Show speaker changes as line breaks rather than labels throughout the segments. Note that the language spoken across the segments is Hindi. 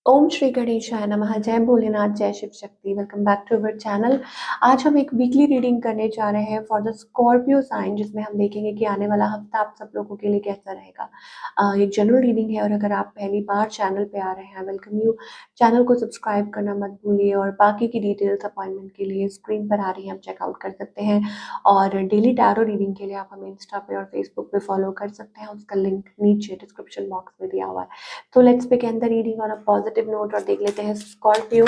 ओम श्री गणेशाय नमः। जय भोलेनाथ, जय Shiv Shakti. Welcome back to our channel. आज हम एक वीकली रीडिंग करने जा रहे हैं फॉर द स्कॉर्पियो साइन, जिसमें हम देखेंगे कि आने वाला हफ्ता आप सब लोगों के लिए कैसा रहेगा। एक जनरल रीडिंग है और अगर आप पहली बार चैनल पे आ रहे हैं, वेलकम यू। चैनल को सब्सक्राइब करना मत भूलिए और बाकी की डिटेल्स अपॉइंटमेंट के लिए स्क्रीन पर आ रही है, आप चेकआउट कर सकते हैं। और डेली टैरो रीडिंग के लिए आप हमें इंस्टा पे और फेसबुक पे फॉलो कर सकते हैं, उसका लिंक नीचे डिस्क्रिप्शन बॉक्स में दिया हुआ है। तो let's begin the reading on a positive note और देख लेते हैं Scorpio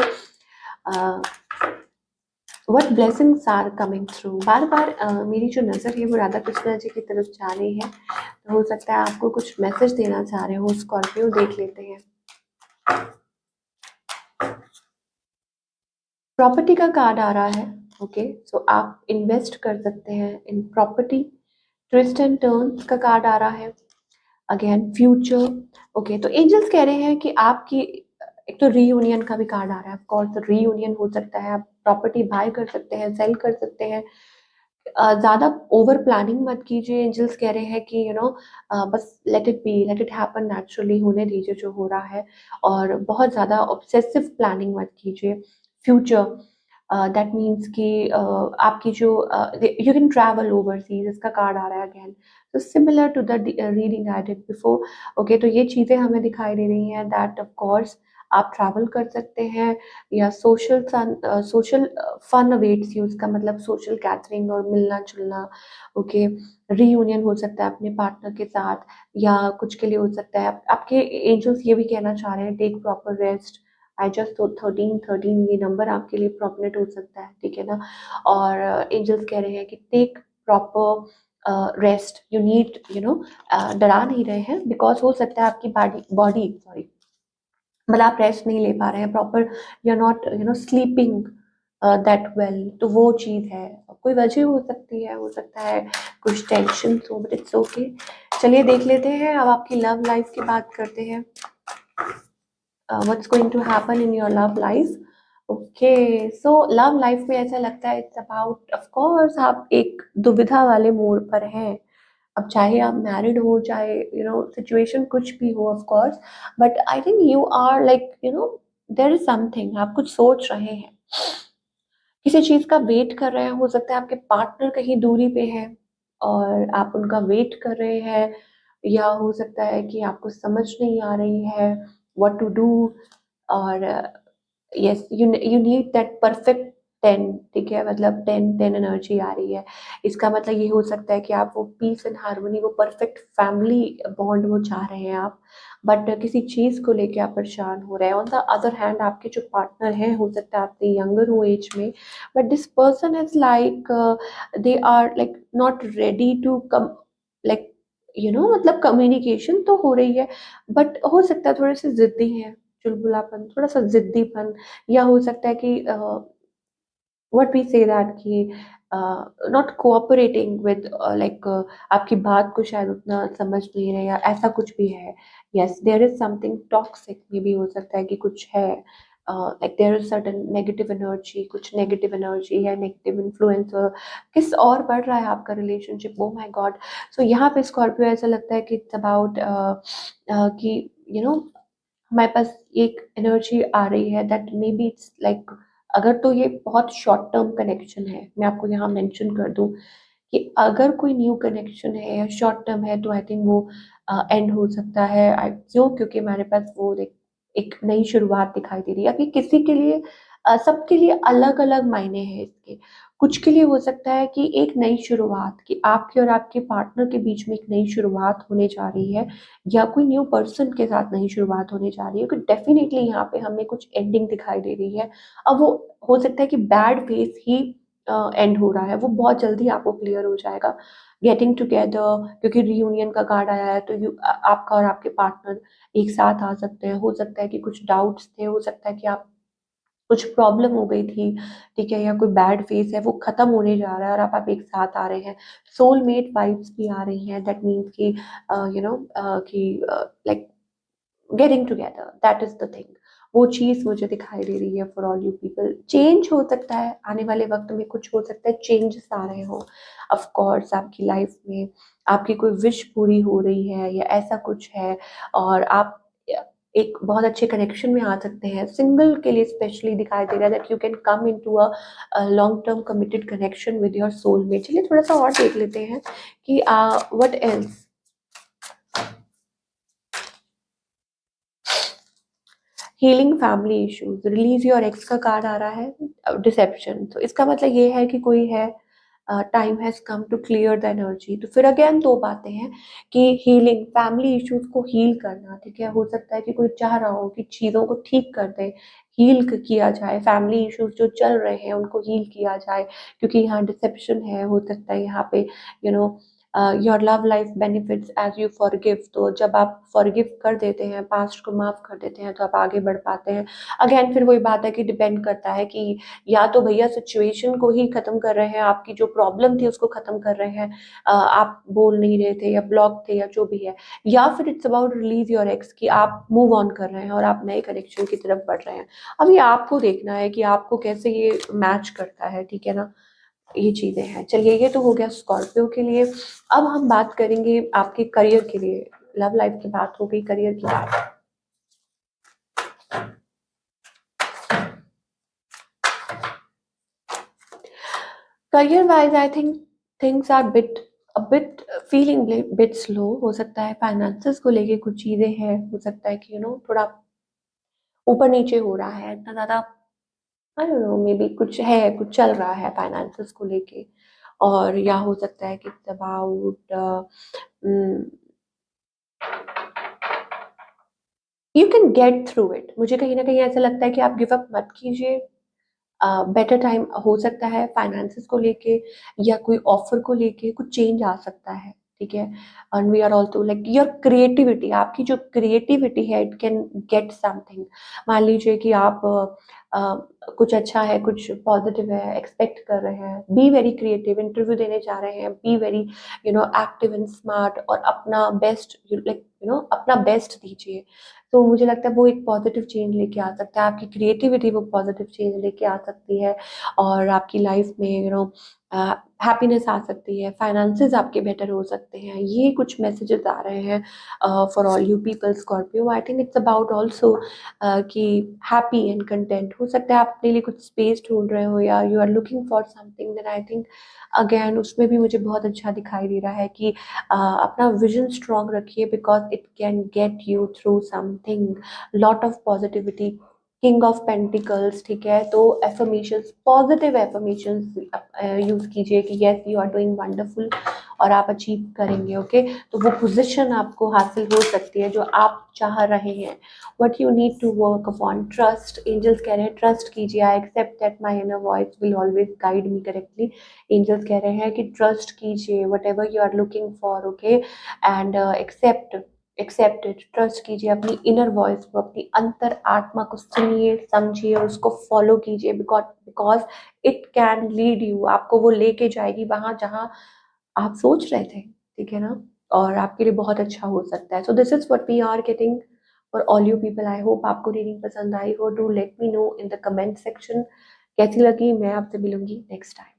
what blessings are coming through. बार बार मेरी जो नज़र है वो राधा कृष्णा जी की तरफ जा रही है, तो हो सकता है आपको कुछ मैसेज देना चाह रहे हो स्कॉर्पियो। देख लेते हैं। प्रॉपर्टी का कार्ड आ रहा है। ओके, सो आप इन्वेस्ट कर सकते हैं in property. Twist and turns का कार्ड आ रहा है। Again future. ओके, तो एंजल्स कह रहे हैं कि आपकी एक तो रीयूनियन का भी कार्ड आ रहा है। ऑफ कोर्स रीयूनियन हो सकता है, आप प्रॉपर्टी बाय कर सकते हैं, सेल कर सकते हैं। ज्यादा ओवर प्लानिंग मत कीजिए। एंजल्स कह रहे हैं कि बस let it be, let it happen naturally, होने दीजिए जो हो रहा है। और बहुत ज्यादा ऑब्सेसिव प्लानिंग मत कीजिए। फ्यूचर दैट मीन्स कि आपकी जो यू कैन ट्रैवल ओवरसीज, इसका कार्ड आ रहा है अगेन। तो similar to the reading I did before. Okay, तो ये चीज़ें हमें दिखाई दे रही हैं दैट ऑफ कोर्स आप ट्रैवल कर सकते हैं या सोशल फन अवेट्स यू। उसका मतलब सोशल गैदरिंग और मिलना जुलना। ओके, रीयूनियन हो सकता है अपने पार्टनर के साथ, या कुछ के लिए हो सकता है आपके एंजल्स ये भी कहना चाह रहे हैं take proper rest. I just तो 13 ये नंबर आपके लिए प्रॉपनेट हो सकता है, ठीक है ना। और एंजल्स कह रहे हैं कि take proper rest, you need डरा नहीं रहे हैं, बिकॉज हो सकता है आपकी बॉडी बॉडी सॉरी, मतलब आप रेस्ट नहीं ले पा रहे हैं proper, you are not sleeping that well. तो वो चीज़ है, कोई वजह हो सकती है, हो सकता है कुछ टेंशन हो, बट इट्स ओके। चलिए देख लेते हैं। अब आपकी लव लाइफ की बात करते हैं। What's going to happen in your love life. Okay, so love life में ऐसा लगता है इट्स अबाउट, ऑफ कोर्स आप एक दुविधा वाले मोड़ पर हैं। अब चाहे आप मैरिड हो, चाहे सिचुएशन कुछ भी हो, of course, but I think you are like there is something, आप कुछ सोच रहे हैं, किसी चीज का वेट कर रहे हैं। हो सकता है आपके पार्टनर कहीं दूरी पे है और आप उनका वेट कर रहे हैं, या हो सकता है कि आपको समझ नहीं आ रही है व्हाट टू डू। और yes, you need that perfect 10, ठीक है, मतलब 10 एनर्जी आ रही है। इसका मतलब ये हो सकता है कि आप वो पीस एंड हार्मनी, वो परफेक्ट फैमिली बॉन्ड वो चाह रहे हैं आप, बट किसी चीज़ को लेके आप परेशान हो रहे हैं। ऑन द अदर हैंड आपके जो पार्टनर हैं, हो सकता है आपसे यंगर हो एज में, but this person is like they are like not ready to come, like मतलब कम्युनिकेशन तो हो रही है, बट हो सकता है थोड़े से जिद्दी हैं, चुलबुलापन, थोड़ा सा जिद्दीपन। या हो सकता है कि व्हाट वी से दैट कि नॉट कोऑपरेटिंग विद, लाइक आपकी बात को शायद उतना समझ नहीं रहे, या ऐसा कुछ भी है। Yes, there is something toxic में भी हो सकता है कि कुछ है, like there is certain negative energy, कुछ नेगेटिव एनर्जी है, नेगेटिव इन्फ्लुएंस किस और बढ़ रहा है आपका relationship. Oh my God. So यहाँ पे स्कॉर्पियो ऐसा लगता है कि इट्स अबाउट कि हमारे पास एक एनर्जी आ रही है that may be it's like, अगर तो ये बहुत शॉर्ट टर्म कनेक्शन है, मैं आपको यहाँ मेंशन कर दूं कि अगर कोई न्यू कनेक्शन है या शॉर्ट टर्म है, तो आई थिंक वो एंड हो सकता है। क्यों? क्योंकि हमारे पास वो एक नई शुरुआत दिखाई दे रही है। अभी किसी के लिए सबके लिए अलग अलग मायने हैं इसके। कुछ के लिए हो सकता है कि एक नई शुरुआत, कि आपके और आपके पार्टनर के बीच में एक नई शुरुआत होने जा रही है, या कोई न्यू पर्सन के साथ नई शुरुआत होने जा रही है, क्योंकि डेफिनेटली यहाँ पे हमें कुछ एंडिंग दिखाई दे रही है। अब वो हो सकता है कि बैड फेज ही एंड हो रहा है, वो बहुत जल्दी आपको क्लियर हो जाएगा। गेटिंग टुगेदर, क्योंकि रीयूनियन का कार्ड आया है, तो आपका और आपके पार्टनर एक साथ आ सकते हैं। हो सकता है कि कुछ डाउट्स थे, हो सकता है कि आप कुछ प्रॉब्लम हो गई थी, ठीक है, या कोई बैड फेस है वो खत्म होने जा रहा है और आप एक साथ आ रहे हैं। सोलमेट वाइब्स भी आ रही हैं, दैट मीन्स कि कि like getting together, that is the thing. वो चीज़ मुझे दिखाई दे रही है for all you people. Change हो सकता है आने वाले वक्त में, कुछ हो सकता है चेंजेस आ रहे हो ऑफ कोर्स आपकी लाइफ में, आपकी कोई विश पूरी हो रही है या ऐसा कुछ है। और आप एक बहुत अच्छे कनेक्शन में आ सकते हैं। सिंगल के लिए स्पेशली दिखाई दे रहा है that you can come into a long term committed connection with your soulmate. चलिए थोड़ा सा और देख लेते हैं कि what else. Healing family issues, release your x का कार्ड आ रहा है, डिसेप्शन। तो इसका मतलब ये है कि कोई है, time has come to clear the energy. तो फिर अगेन दो बातें हैं कि हीलिंग फैमिली इश्यूज को हील करना, ठीक है। हो सकता है कि कोई चाह रहा हो कि चीज़ों को ठीक कर दे, हील किया जाए, फैमिली इश्यूज जो चल रहे हैं उनको हील किया जाए, क्योंकि यहाँ डिसेप्शन है। हो सकता है यहाँ पे you know your love life benefits as you forgive. तो जब आप फॉरगिव कर देते हैं, पास्ट को माफ कर देते हैं, तो आप आगे बढ़ पाते हैं। अगेन फिर वही बात है कि डिपेंड करता है कि या तो भैया सिचुएशन को ही खत्म कर रहे हैं, आपकी जो प्रॉब्लम थी उसको खत्म कर रहे हैं, आप बोल नहीं रहे थे या ब्लॉक थे या जो भी है, या फिर it's about release your x कि आप मूव ऑन कर रहे हैं और आप नए कनेक्शन की तरफ बढ़ रहे हैं। अभी आपको देखना है कि आपको कैसे ये मैच करता है, ठीक है ना। ये चीजें हैं। चलिए ये तो हो गया स्कॉर्पियो के लिए। अब हम बात करेंगे आपके करियर के लिए। लव लाइफ की बात हो गई, करियर की बात। Career wise I think things are bit bit feeling bit slow. हो सकता है फाइनेंसेस को लेके कुछ चीजें हैं, हो सकता है कि थोड़ा ऊपर नीचे हो रहा है, इतना ज्यादा I don't know, may be कुछ है, कुछ चल रहा है फाइनेंसेस को लेके। और या हो सकता है कि about you can get through it. मुझे कहीं ना कहीं ऐसा लगता है कि आप गिव अप मत कीजिए। बेटर टाइम हो सकता है फाइनेंसेस को लेके, या कोई ऑफर को लेके कुछ चेंज आ सकता है, ठीक है। And we are also like your creativity, आपकी जो क्रिएटिविटी है इट कैन गेट समथिंग। मान लीजिए कि आप कुछ अच्छा है, कुछ पॉजिटिव है, एक्सपेक्ट कर रहे हैं, बी वेरी क्रिएटिव, इंटरव्यू देने जा रहे हैं, be very active and smart, और अपना बेस्ट लाइक अपना बेस्ट दीजिए। तो मुझे लगता है वो एक पॉजिटिव चेंज लेके आ सकता है, आपकी क्रिएटिविटी वो पॉजिटिव चेंज लेके आ सकती है, और आपकी लाइफ में हैप्पीनेस आ सकती है, फाइनेंसेस आपके बेटर हो सकते हैं। ये कुछ मैसेजेस आ रहे हैं for all you people Scorpio. I think it's about also कि हैप्पी एंड कंटेंट। हो सकता है आप अपने लिए कुछ स्पेस ढूंढ रहे हो, या you are looking for something, then I think again उसमें भी मुझे बहुत अच्छा दिखाई दे रहा है कि अपना विजन स्ट्रॉन्ग रखिए, because it can get you through something, lot of positivity. King of pentacles, ठीक है। तो एफर्मेशंस, पॉजिटिव एफर्मेशंस यूज कीजिए कि yes you are doing wonderful, और आप अचीव करेंगे, ओके। तो वो पोजीशन आपको हासिल हो सकती है जो आप चाह रहे हैं। What you need to work upon trust. Angels कह रहे हैं ट्रस्ट कीजिए, I accept that my inner voice will always guide me correctly. Angels कह रहे हैं कि ट्रस्ट कीजिए whatever you are looking for, okay, and accept it. Trust कीजिए अपनी इनर वॉइस को, अपनी अंतर आत्मा को सुनिए, समझिए और उसको फॉलो कीजिए, because it can lead you, आपको वो लेके जाएगी वहां जहां आप सोच रहे थे, ठीक है ना। और आपके लिए बहुत अच्छा हो सकता है। So this is what we are getting for all you people. I hope आपको रीडिंग पसंद आई हो। Do let me know in the comment section कैसी लगी। मैं आपसे मिलूंगी नेक्स्ट टाइम।